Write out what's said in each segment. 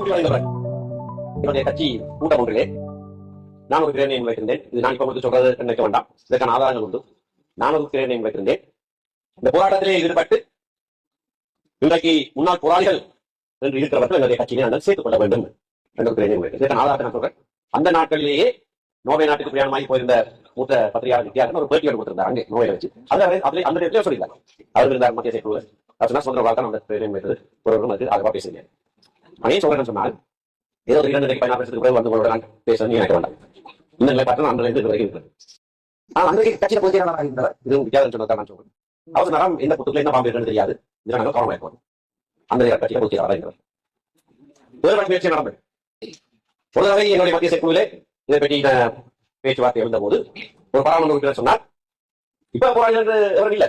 தோல்வி அடைந்தவர் என்னுடைய கட்சி கூட்டம் ஒன்றிலே நான் ஒரு கிரேட் நேம் வைத்திருந்தேன். இது நான் இப்ப உங்களுக்கு சொல்றது நினைக்க வேண்டாம், இதற்கான ஆதாரங்கள் உண்டு. நான் ஒரு கிரேட் நேம் வைத்திருந்தேன். இந்த போராட்டத்திலே ஈடுபட்டு இன்றைக்கு முன்னாள் போராளிகள் என்று இருக்கிறவர்கள் என்னுடைய கட்சியிலே நாங்கள் சேர்த்துக் கொள்ள வேண்டும் என்ற கிரேட் நேம் வைத்திருந்தேன். இதற்கான ஆதாரத்தை நான் சொல்றேன். அந்த நாட்களிலேயே நோவே நாட்டுக்கு பிரயாணமாகி போயிருந்த மூத்த பத்திரிகையாளர் வித்தியாசம் ஒரு பேட்டியோடு கொடுத்திருந்தார் அங்கே நோயை வச்சு. அந்த நேரத்திலே சொல்லியிருந்தார். அவர் இருந்தார் மத்திய செயற்குழு சொந்த வாழ்க்கை அந்த கிரேட் நேம் வைத்தது ஒருவரும் அது அதுவா பேசுகிறேன். அதையும் சொல்றேன்னு சொன்னால் ஏதோ 2 பேர் வந்து நான் பேச நினைக்க வேண்டாம். இந்த நிலைப்பாட்டில் நான் வரைக்கும் அந்த கட்சியில பொதுச்செயலாளராக இருந்தார். இதுவும் வித்தியாசம் சொன்னதான் நான் சொல்றேன். அவர் நேரம் எந்த புத்தகத்துல என்ன பாம்பு இருக்குன்னு தெரியாது. இதை நாங்கள் கவனமாக இருப்போம். அந்த கட்சியில பொதுச்செயலாளராக இருந்தார். வேறு முயற்சி நடந்தது. ஒரு தடவை என்னுடைய மத்திய செயற்குழுவிலே இதை பற்றி பேச்சுவார்த்தை எழுந்த போது ஒரு பாராளுமன்ற உறுப்பினர் சொன்னார், இப்ப போராளிகள் எவரும் இல்லை,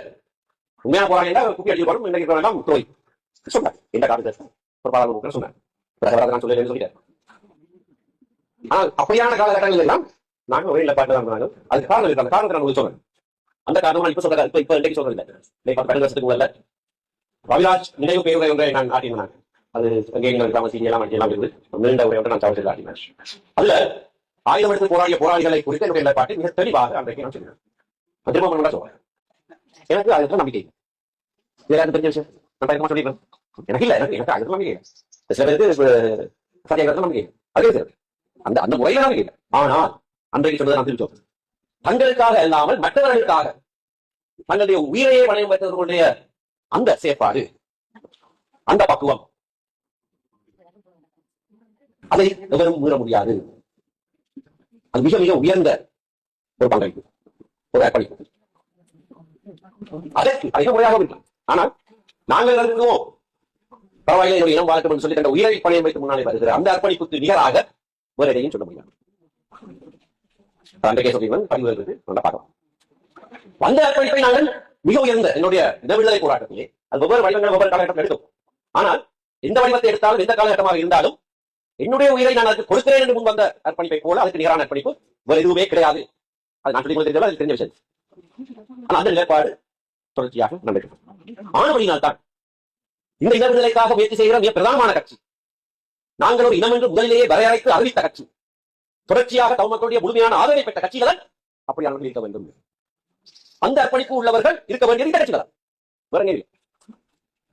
உண்மையான போராளிகள் குப்பி அடிக்கப்படும், இன்னைக்கு தோய் சொன்னார். எந்த காலத்தில் ஒரு பாராளுமன்ற உறுப்பினர் சொன்னார். நான் சொல்லிட்டேன். ஆனால் அப்படியான காலகட்டங்கள் எல்லாம் நாங்கள் ஒரே நிலைப்பாட்டு தான் சொன்னாங்க. அதுக்கு காரணம் இருக்கு. அந்த காரணத்தை நான் சொல்றேன். அந்த காரணம் நான் இப்ப சொல்றேன். இப்ப இன்றைக்கு சொல்றது இல்லை. 12 வருஷத்துக்கு முதல்ல ரவிராஜ் நினைவு பேருரை ஒன்றை நான் ஆட்டினாங்க. அது எல்லாம் எல்லாம் இருக்குது. நீண்ட உரை ஒன்றை நான் சவத்தில் ஆட்டினேன். அதுல ஆயுதம் எடுத்து போராடிய போராளிகளை குறித்து என்னுடைய நிலைப்பாட்டை மிக தெளிவாக அன்றைக்கு நான் சொல்றேன். திரும்ப சொல்றேன். எனக்கு அதுக்கு நம்பிக்கை வேற தெரிஞ்ச விஷயம் நான் சொல்லிடுறேன். எனக்கு இல்லை, எனக்கு அதுக்கு நம்பிக்கை. சில பேருக்கு சத்தியாகிரகம் நம்பிக்கை அதே சரி அந்த அந்த முறையில நம்பிக்கை இல்லை. ஆனால் அன்றைக்கு சொன்னதை நான் திருச்சோம். தங்களுக்காக இல்லாமல் மற்றவர்களுக்காக தங்களுடைய உயிரையே வளையம் வைத்தவர்களுடைய அந்த செயற்பாடு, அந்த பக்குவம், அதை எவரும் மீற முடியாது. அது மிக மிக உயர்ந்த ஒரு பங்களிப்பு, ஒரு அர்ப்பணிப்பு. அதற்கு அதிக முறையாக இருக்கலாம். ஆனால் நாங்கள் இருக்கிறோம் பரவாயில்லை, என்னுடைய இனம் வாழட்டும் என்று சொல்லி தந்த உயிரை பணையம் வைத்து முன்னாலே வருகிற அந்த அர்ப்பணிப்புக்கு நிகராக வேறு எதையும் சொல்ல முடியாது. அன்றைக்கே சொல்லிவன் பதிவு பார்க்கலாம். அந்த அர்ப்பணிப்பை நாங்கள் மிக உயர்ந்த என்னுடைய விடுதலை போராட்டத்திலே அது ஒவ்வொரு வடிவங்கள் ஒவ்வொரு காலகட்டம் எடுக்கும். ஆனால் எந்த வடிவத்தை எடுத்தாலும் எந்த காலகட்டமாக இருந்தாலும் என்னுடைய உயிரை நான் அதுக்கு கொடுக்கிறேன் என்று முன் வந்த அர்ப்பணிப்பை போல அதுக்கு நிகரான அர்ப்பணிப்பு வேறு எதுவுமே கிடையாது. அது நான் சொல்லிக் தெரிஞ்சாலும் அது தெரிஞ்ச விஷயம். ஆனால் அந்த நிலைப்பாடு தொடர்ச்சியாக நடைபெறும். ஆனபடியினால்தான் இந்த இன விடுதலைக்காக முயற்சி செய்கிற மிக பிரதானமான கட்சி, நாங்கள் ஒரு இனம் என்று முதலிலேயே வரையறைத்து அறிவித்த கட்சி, தொடர்ச்சியாக தமிழ்மக்களுடைய முழுமையான ஆதரவை பெற்ற கட்சிகள் அப்படியானவர்கள் இருக்க வேண்டும். அந்த அர்ப்பணிப்பு உள்ளவர்கள் இருக்க வேண்டியது இந்த கட்சிகள். வேற இல்லை.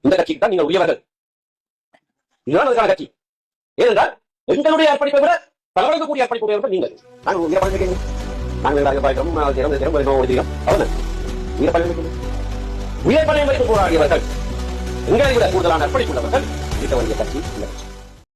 இந்த கட்சிக்கு தான் நீங்கள் உரியவர்கள். இதுதான் அதுக்கான கட்சி. ஏனென்றால் எங்களுடைய அர்ப்பணிப்பை விட பலவழங்கக்கூடிய அர்ப்பணிப்பு உடையவர்கள் நீங்கள். நாங்கள் உயர் பணியம் வைத்து போராடியவர்கள், எங்களை விட கூடுதலான அர்ப்பணிப்பு உள்ளவர்கள் இருக்க வேண்டிய கட்சி இந்த கட்சி.